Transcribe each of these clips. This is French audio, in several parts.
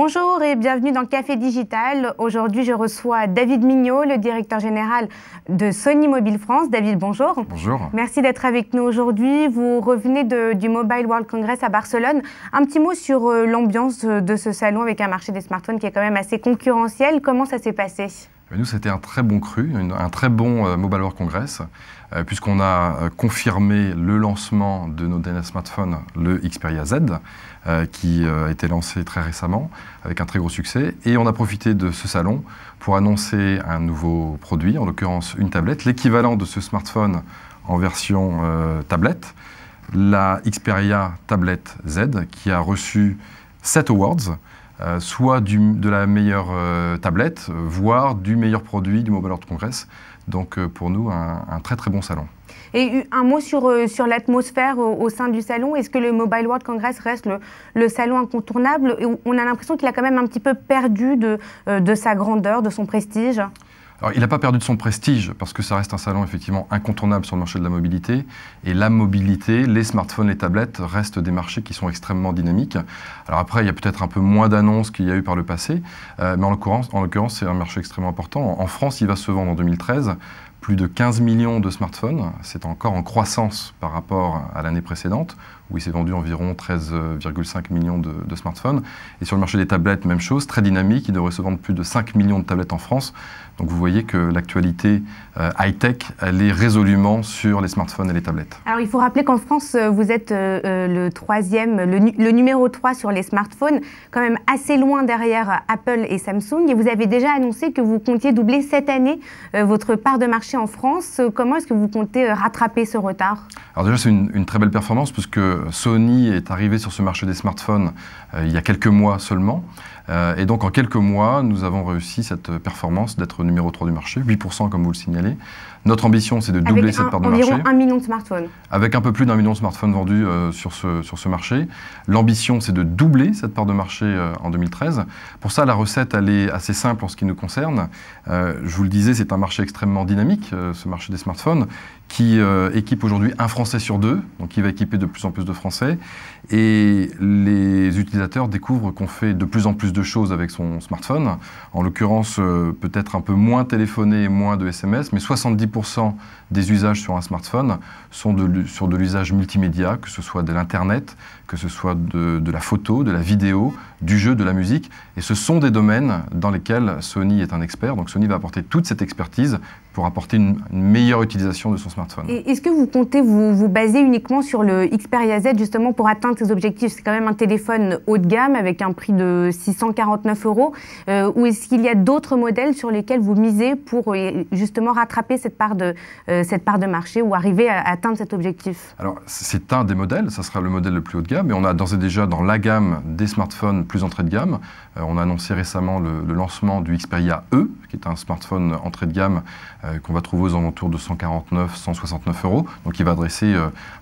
Bonjour et bienvenue dans Café Digital. Aujourd'hui, je reçois David Mignot, le directeur général de Sony Mobile France. David, bonjour. Bonjour. Merci d'être avec nous aujourd'hui. Vous revenez du Mobile World Congress à Barcelone. Un petit mot sur l'ambiance de ce salon avec un marché des smartphones qui est quand même assez concurrentiel. Comment ça s'est passé ? Nous, c'était un très bon cru, un très bon Mobile World Congress, puisqu'on a confirmé le lancement de nos derniers smartphones, le Xperia Z, qui a été lancé très récemment, avec un très gros succès. Et on a profité de ce salon pour annoncer un nouveau produit, en l'occurrence une tablette, l'équivalent de ce smartphone en version tablette, la Xperia Tablet Z, qui a reçu 7 awards, soit de la meilleure tablette, voire du meilleur produit du Mobile World Congress. Donc pour nous, un très très bon salon. Et un mot sur l'atmosphère au sein du salon. Est-ce que le Mobile World Congress reste le salon incontournable? On a l'impression qu'il a quand même un petit peu perdu de sa grandeur, de son prestige. Alors, il n'a pas perdu de son prestige, parce que ça reste un salon effectivement incontournable sur le marché de la mobilité. Et la mobilité, les smartphones, les tablettes, restent des marchés qui sont extrêmement dynamiques. Alors après, il y a peut-être un peu moins d'annonces qu'il y a eu par le passé, mais en l'occurrence, c'est un marché extrêmement important. En France, il va se vendre en 2013 plus de 15 millions de smartphones. C'est encore en croissance par rapport à l'année précédente, où il s'est vendu environ 13,5 millions de smartphones. Et sur le marché des tablettes, même chose, très dynamique. Il devrait se vendre plus de 5 millions de tablettes en France. Donc vous voyez que l'actualité high-tech, elle est résolument sur les smartphones et les tablettes. Alors il faut rappeler qu'en France, vous êtes le numéro 3 sur les smartphones, quand même assez loin derrière Apple et Samsung. Et vous avez déjà annoncé que vous comptiez doubler cette année votre part de marché en France. Comment est-ce que vous comptez rattraper ce retard? Alors déjà, c'est une très belle performance, puisque Sony est arrivé sur ce marché des smartphones il y a quelques mois seulement. Et donc en quelques mois, nous avons réussi cette performance d'être numéro 3 du marché, 8% comme vous le signalez. Notre ambition, c'est de doubler cette part de marché. Environ 1 million de smartphones. Avec un peu plus d'1 million de smartphones vendus sur ce marché. L'ambition, c'est de doubler cette part de marché en 2013. Pour ça, la recette, elle est assez simple en ce qui nous concerne. Je vous le disais, c'est un marché extrêmement dynamique, ce marché des smartphones, qui équipe aujourd'hui un Français sur deux, donc qui va équiper de plus en plus de Français. Et les utilisateurs découvrent qu'on fait de plus en plus de choses avec son smartphone. En l'occurrence, peut-être un peu moins téléphoner et moins de SMS, mais 70% des usages sur un smartphone sont sur de l'usage multimédia, que ce soit de l'Internet, que ce soit de la photo, de la vidéo, du jeu, de la musique. Et ce sont des domaines dans lesquels Sony est un expert. Donc Sony va apporter toute cette expertise pour apporter une meilleure utilisation de son smartphone. Et est-ce que vous comptez vous baser uniquement sur le Xperia Z justement pour atteindre ces objectifs? C'est quand même un téléphone haut de gamme avec un prix de 649 €. Ou est-ce qu'il y a d'autres modèles sur lesquels vous misez pour justement rattraper cette part de marché ou arriver à atteindre cet objectif? Alors, c'est un des modèles, ça sera le modèle le plus haut de gamme, mais on a d'ores et déjà dans la gamme des smartphones plus entrée de gamme. On a annoncé récemment le lancement du Xperia E, qui est un smartphone entrée de gamme qu'on va trouver aux alentours de 149, 169 €, donc qui va adresser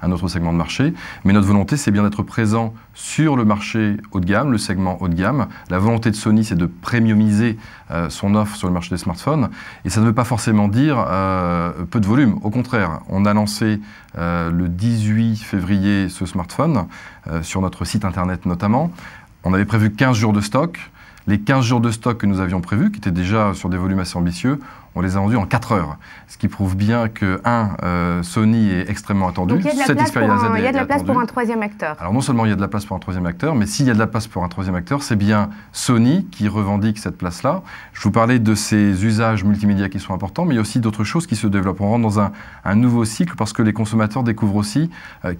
un autre segment de marché. Mais notre volonté, c'est bien d'être présent sur le marché haut de gamme, le segment haut de gamme. La volonté de Sony, c'est de premiumiser son offre sur le marché des smartphones. Et ça ne veut pas forcément dire peu de volume. Au contraire, on a lancé le 18 février ce smartphone, sur notre site internet notamment. On avait prévu 15 jours de stock. Les 15 jours de stock que nous avions prévus, qui étaient déjà sur des volumes assez ambitieux, on les a vendus en 4 heures. Ce qui prouve bien que, Sony est extrêmement attendu. Donc il y a de la place pour un troisième acteur. Alors non seulement il y a de la place pour un troisième acteur, mais s'il y a de la place pour un troisième acteur, c'est bien Sony qui revendique cette place-là. Je vous parlais de ces usages multimédia qui sont importants, mais il y a aussi d'autres choses qui se développent. On rentre dans un nouveau cycle parce que les consommateurs découvrent aussi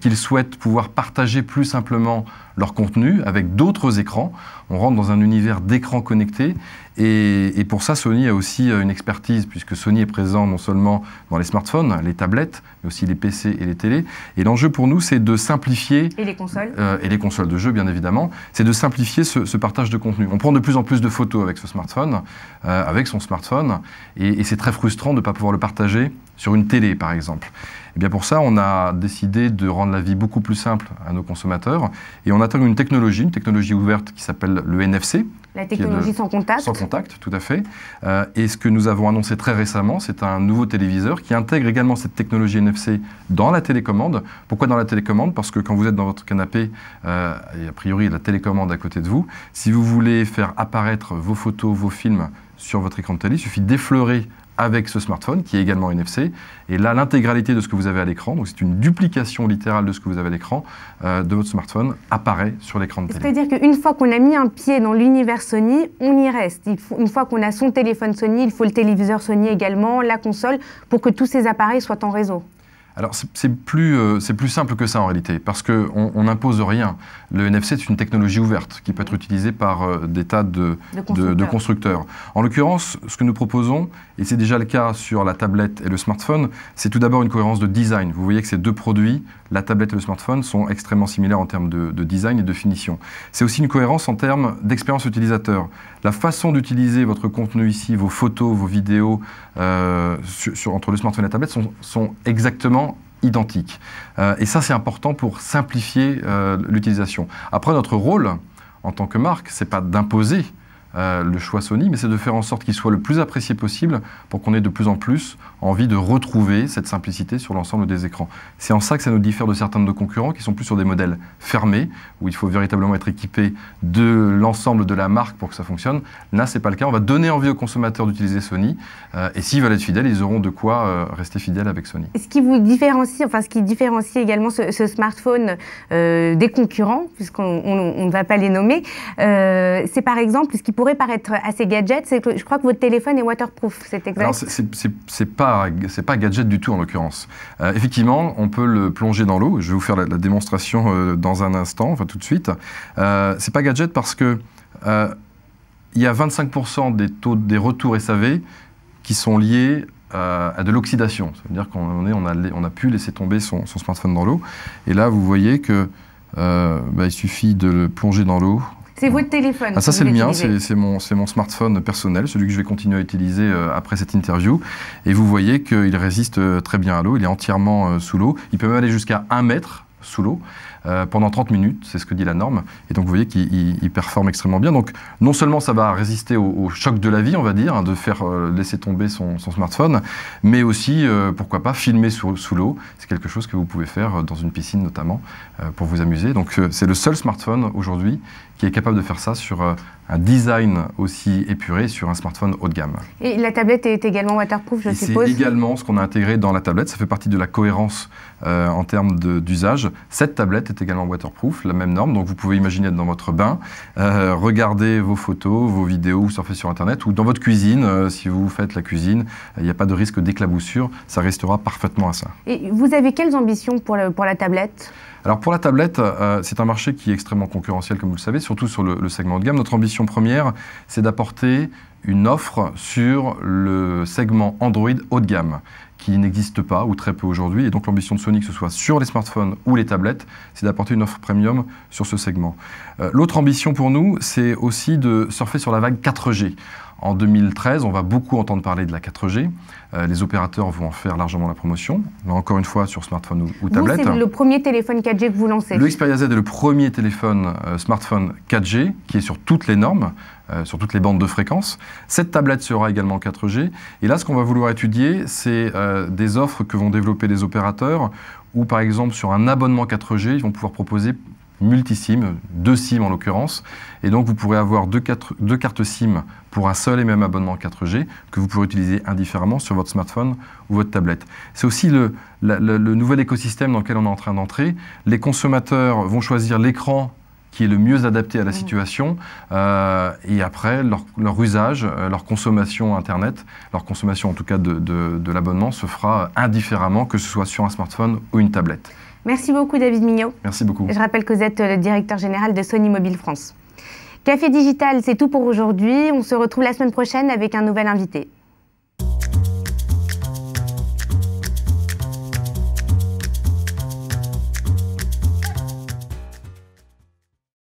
qu'ils souhaitent pouvoir partager plus simplement leur contenu avec d'autres écrans. On rentre dans un univers d'écrans connectés. Et pour ça, Sony a aussi une expertise, puisque Sony est présent non seulement dans les smartphones, les tablettes, mais aussi les PC et les télés. Et l'enjeu pour nous, c'est de simplifier... Et les consoles. Et les consoles de jeux, bien évidemment. C'est de simplifier ce partage de contenu. On prend de plus en plus de photos avec ce smartphone, avec son smartphone, et c'est très frustrant de ne pas pouvoir le partager sur une télé, par exemple. Et bien pour ça, on a décidé de rendre la vie beaucoup plus simple à nos consommateurs, et on intègre une technologie ouverte qui s'appelle le NFC, La technologie sans contact. Sans contact, tout à fait. Et ce que nous avons annoncé très récemment, c'est un nouveau téléviseur qui intègre également cette technologie NFC dans la télécommande. Pourquoi dans la télécommande? Parce que quand vous êtes dans votre canapé, et a priori la télécommande à côté de vous, si vous voulez faire apparaître vos photos, vos films sur votre écran de télé, il suffit d'effleurer avec ce smartphone qui est également NFC. Et là, l'intégralité de ce que vous avez à l'écran, donc c'est une duplication littérale de ce que vous avez à l'écran, de votre smartphone, apparaît sur l'écran de télé. C'est-à-dire qu'une fois qu'on a mis un pied dans l'univers Sony, on y reste. Une fois qu'on a son téléphone Sony, il faut le téléviseur Sony également, la console, pour que tous ces appareils soient en réseau. Alors, c'est plus simple que ça en réalité, parce qu'on n'impose rien. Le NFC, c'est une technologie ouverte qui peut être utilisée par des tas de constructeurs. En l'occurrence, ce que nous proposons, et c'est déjà le cas sur la tablette et le smartphone, c'est tout d'abord une cohérence de design. Vous voyez que ces deux produits, la tablette et le smartphone, sont extrêmement similaires en termes de design et de finition. C'est aussi une cohérence en termes d'expérience utilisateur. La façon d'utiliser votre contenu ici, vos photos, vos vidéos, entre le smartphone et la tablette sont exactement identiques. Et ça, c'est important pour simplifier l'utilisation. Après, notre rôle, en tant que marque, c'est pas d'imposer le choix Sony, mais c'est de faire en sorte qu'il soit le plus apprécié possible pour qu'on ait de plus en plus envie de retrouver cette simplicité sur l'ensemble des écrans. C'est en ça que ça nous diffère de certains de nos concurrents qui sont plus sur des modèles fermés, où il faut véritablement être équipé de l'ensemble de la marque pour que ça fonctionne. Là, c'est pas le cas. On va donner envie aux consommateurs d'utiliser Sony, et s'ils veulent être fidèles, ils auront de quoi rester fidèles avec Sony. Ce qui vous différencie, ce qui différencie également ce smartphone des concurrents, puisqu'on ne va pas les nommer, c'est par exemple ce qui pourrait paraître assez gadget, c'est que je crois que votre téléphone est waterproof, c'est exact? Alors, c'est pas gadget du tout en l'occurrence. Effectivement, on peut le plonger dans l'eau. Je vais vous faire la démonstration dans un instant, enfin tout de suite. C'est pas gadget parce que il y a 25% des retours SAV qui sont liés à de l'oxydation. Ça veut dire qu'on a pu laisser tomber son smartphone dans l'eau. Et là, vous voyez que il suffit de le plonger dans l'eau. C'est votre téléphone. Ah, ça, c'est le mien, c'est mon smartphone personnel, celui que je vais continuer à utiliser après cette interview. Et vous voyez qu'il résiste très bien à l'eau, il est entièrement sous l'eau. Il peut même aller jusqu'à 1 mètre sous l'eau pendant 30 minutes, c'est ce que dit la norme. Et donc vous voyez qu'il performe extrêmement bien. Donc non seulement ça va résister au choc de la vie, on va dire, de faire laisser tomber son smartphone, mais aussi, pourquoi pas, filmer sous l'eau. C'est quelque chose que vous pouvez faire dans une piscine notamment, pour vous amuser. Donc c'est le seul smartphone aujourd'hui qui est capable de faire ça sur un design aussi épuré sur un smartphone haut de gamme. Et la tablette est également waterproof, je suppose? C'est également ce qu'on a intégré dans la tablette, ça fait partie de la cohérence en termes d'usage. Cette tablette est également waterproof, la même norme, donc vous pouvez imaginer être dans votre bain, regarder vos photos, vos vidéos, ou surfer sur Internet, ou dans votre cuisine, si vous faites la cuisine, il n'y a pas de risque d'éclaboussure, ça restera parfaitement à ça. Et vous avez quelles ambitions pour la tablette? Alors pour la tablette, c'est un marché qui est extrêmement concurrentiel, comme vous le savez, surtout sur le segment haut de gamme. Notre ambition première, c'est d'apporter une offre sur le segment Android haut de gamme, qui n'existe pas ou très peu aujourd'hui. Et donc l'ambition de Sony, que ce soit sur les smartphones ou les tablettes, c'est d'apporter une offre premium sur ce segment. L'autre ambition pour nous, c'est aussi de surfer sur la vague 4G. En 2013, on va beaucoup entendre parler de la 4G. Les opérateurs vont en faire largement la promotion. Là, encore une fois, sur smartphone ou tablette. C'est le premier téléphone 4G que vous lancez? Le Xperia Z est le premier téléphone smartphone 4G qui est sur toutes les normes, sur toutes les bandes de fréquences. Cette tablette sera également 4G. Et là, ce qu'on va vouloir étudier, c'est des offres que vont développer les opérateurs où, par exemple, sur un abonnement 4G, ils vont pouvoir proposer multi-SIM, 2 SIM en l'occurrence, et donc vous pourrez avoir deux cartes SIM pour un seul et même abonnement 4G que vous pourrez utiliser indifféremment sur votre smartphone ou votre tablette. C'est aussi le nouvel écosystème dans lequel on est en train d'entrer. Les consommateurs vont choisir l'écran qui est le mieux adapté à la situation, et après, leur usage, leur consommation Internet, leur consommation en tout cas de l'abonnement se fera indifféremment, que ce soit sur un smartphone ou une tablette. Merci beaucoup David Mignot. Merci beaucoup. Je rappelle que vous êtes le directeur général de Sony Mobile France. Café Digital, c'est tout pour aujourd'hui. On se retrouve la semaine prochaine avec un nouvel invité.